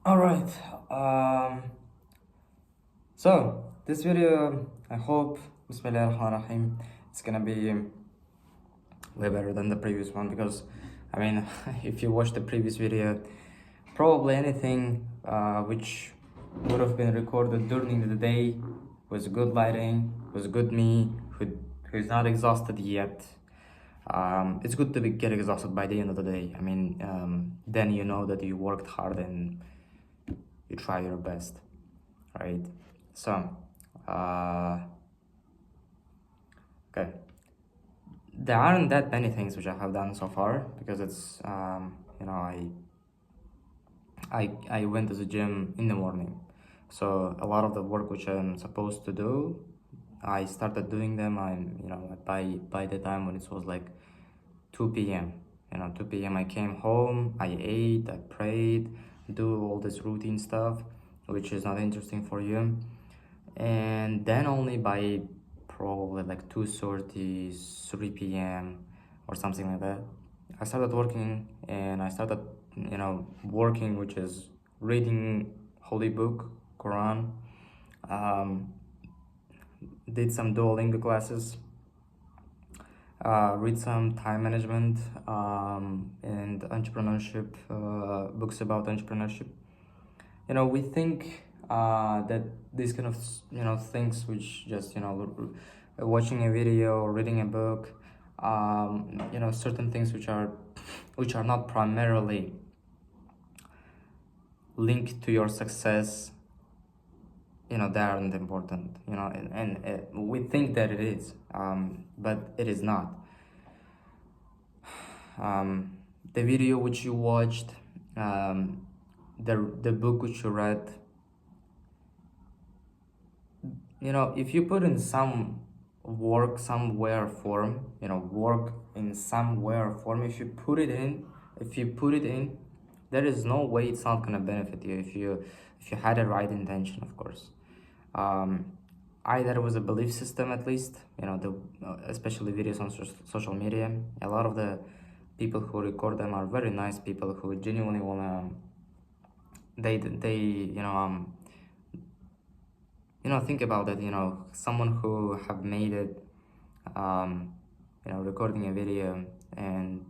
All right. Um, so this video, I hope, Bismillahirrahmanirrahim, it's gonna be way better than the previous one because, I mean, if you watch the previous video, probably anything which would have been recorded during the day was good lighting, was good me, who's not exhausted yet. It's good to get exhausted by the end of the day. I mean, then you know that you worked hard and you try your best, right? So, uh, okay. There aren't that many things which I have done so far because it's, I went to the gym in the morning. So a lot of the work which I'm supposed to do, I started doing them. By the time when it was like 2 p.m. 2 p.m. I came home, I ate, I prayed, do all this routine stuff, which is not interesting for you. And then only by probably like 2:30, 3 p.m. or something like that, I started working and I started, working, which is reading Holy Book, Quran, um, did some Duolingo classes, read some time management and entrepreneurship, books about entrepreneurship. We think that these kind of things, which just watching a video or reading a book, certain things which are not primarily linked to your success, they aren't important, and we think that it is, but it is not. The video which you watched, the book which you read, if you put in some work somewhere form, work in somewhere form, if you put it in, there is no way it's not gonna benefit you if you had a right intention, of course. Either it was a belief system, at least, especially videos on social media. A lot of the people who record them are very nice people who genuinely wanna, think about it. Someone who have made it, recording a video and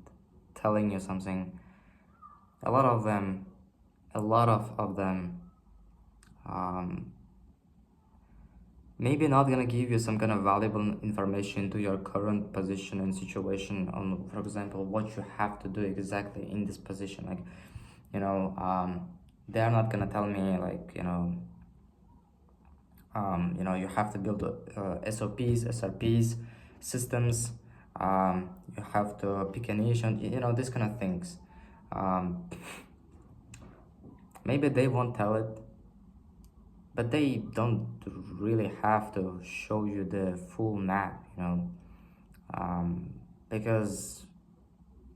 telling you something. A lot of them, um, maybe not gonna give you some kind of valuable information to your current position and situation on, for example, what you have to do exactly in this position. Like, they're not gonna tell me like, you have to build SOPs, SRPs, systems. You have to pick a niche, and these kind of things. Maybe they won't tell it, but they don't really have to show you the full map, because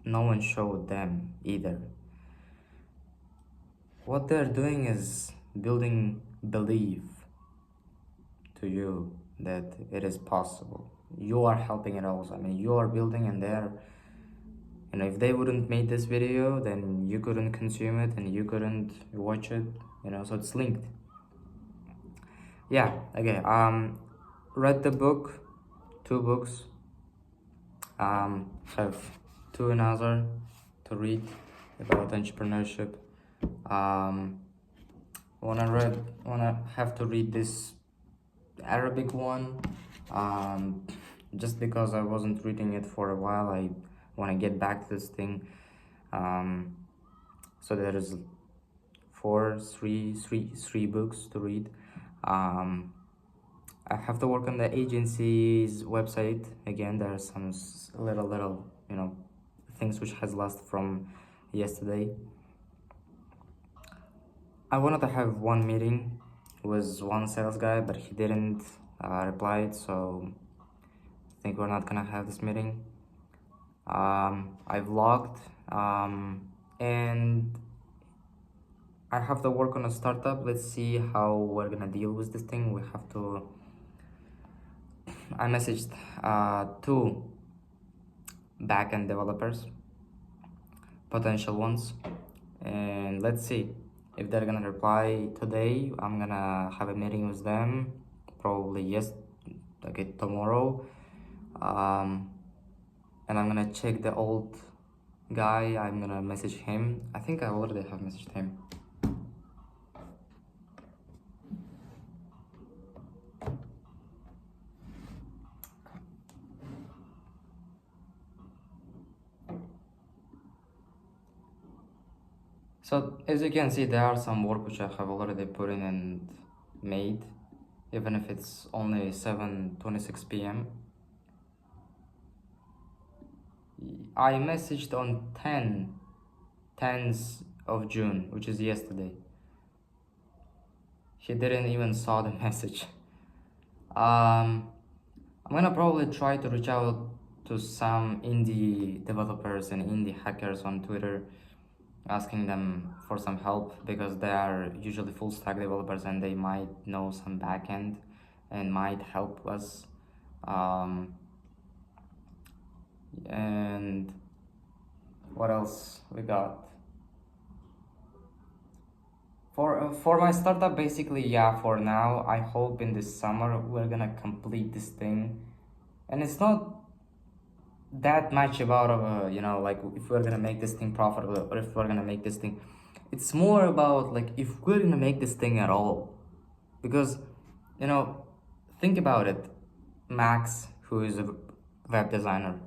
no one showed them either. What they're doing is building belief to you that it is possible. You are helping it also. I mean, you are building, and they're, if they wouldn't make this video, then you couldn't consume it and you couldn't watch it, so it's linked. Yeah, okay. Read the book, 2 books. Have 2 another to read about entrepreneurship. Wanna have to read this Arabic one, just because I wasn't reading it for a while. I want to get back to this thing. So there is three books to read. I have to work on the agency's website again. There are some little things which has lost from yesterday. I wanted to have one meeting with one sales guy, but he didn't reply, so I think we're not gonna have this meeting. I vlogged, and I have to work on a startup. Let's see how we're gonna deal with this thing. I messaged 2 backend developers, potential ones, and let's see. If they're gonna reply today, I'm gonna have a meeting with them, probably yes, okay, tomorrow. Um, and I'm gonna check the old guy. I'm gonna message him. I think I already have messaged him. So as you can see, there are some work which I have already put in and made, even if it's only 7:26 p.m. I messaged on 10th of June, which is yesterday. He didn't even saw the message. I'm gonna probably try to reach out to some indie developers and indie hackers on Twitter, asking them for some help because they are usually full stack developers and they might know some backend and might help us. And what else we got? For my startup, basically, yeah, for now, I hope in this summer we're gonna complete this thing. And it's not that much about, like if we're gonna make this thing profitable or if we're gonna make this thing. It's more about like if we're gonna make this thing at all. Because, you know, think about it. Max, who is a web designer,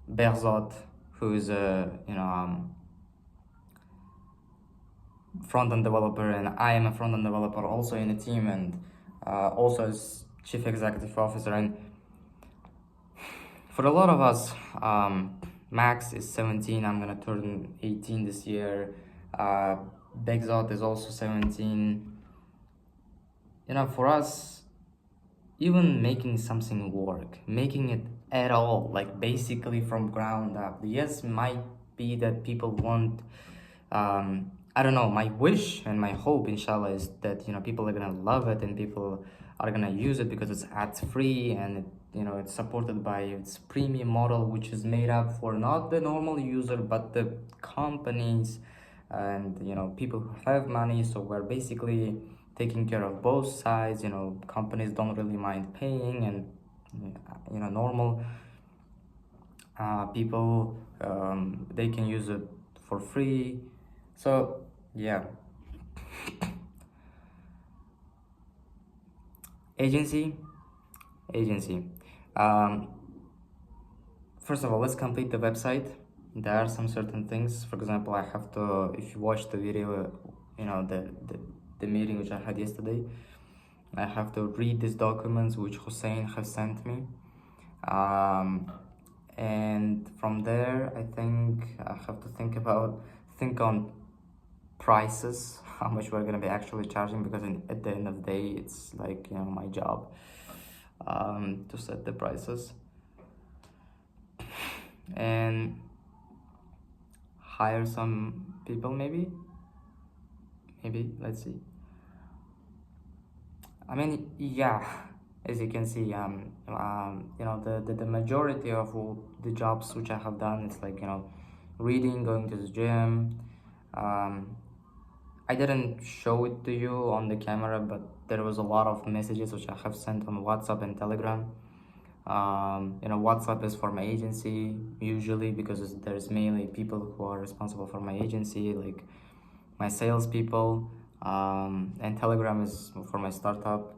Berzot, who is a, front-end developer, and I am a front-end developer also in a team, and also as chief executive officer. And for a lot of us, Max is 17. I'm gonna turn 18 this year. Begzot is also 17. For us, even making something work, making it at all, like basically from ground up. Yes, might be that people want, I don't know, my wish and my hope, inshallah, is that, people are gonna love it and people are gonna use it because it's ads free and it's supported by its premium model, which is made up for not the normal user, but the companies and, people who have money. So we're basically taking care of both sides. Companies don't really mind paying, and normal people, they can use it for free. So yeah. Agency. um, First of all, let's complete the website. There are some certain things. For example, I have to, if you watch the video, the meeting which I had yesterday, I have to read these documents which Hussein has sent me. And from there, I think I have to think on prices, how much we're gonna be actually charging, because at the end of the day, it's like, my job to set the prices and hire some people, maybe, let's see. I mean, yeah, as you can see, the majority of all the jobs which I have done, it's like, reading, going to the gym. I didn't show it to you on the camera, but there was a lot of messages which I have sent on WhatsApp and Telegram. WhatsApp is for my agency usually, because there's mainly people who are responsible for my agency, like my salespeople, and Telegram is for my startup.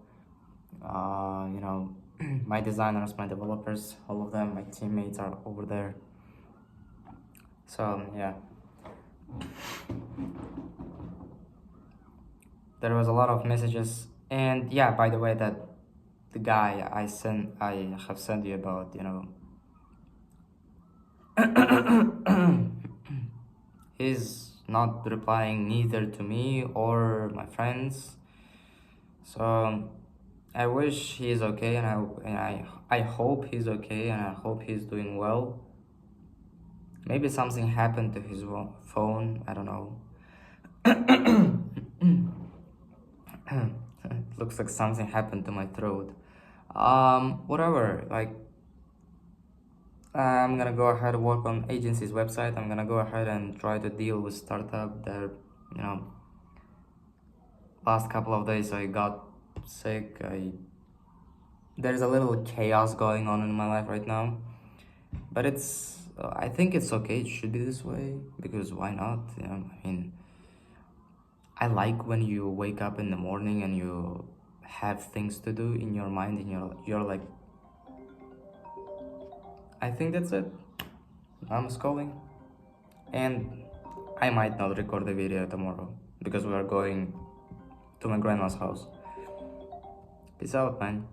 My designers, my developers, all of them, my teammates are over there. So yeah, there was a lot of messages. And yeah, by the way, that the guy I have sent you about, he's not replying neither to me or my friends. So I wish he's okay, and I hope he's okay, and I hope he's doing well. Maybe something happened to his phone, I don't know. It looks like something happened to my throat. Whatever, like, I'm gonna go ahead and work on agency's website. I'm gonna go ahead and try to deal with startup. They're, Last couple of days I got sick. There's a little chaos going on in my life right now, but I think it's okay. It should be this way because why not? I mean, I like when you wake up in the morning and you have things to do in your mind and you're like, I think that's it. I'm scrolling. And I might not record the video tomorrow because we are going to my grandma's house. Peace out, man.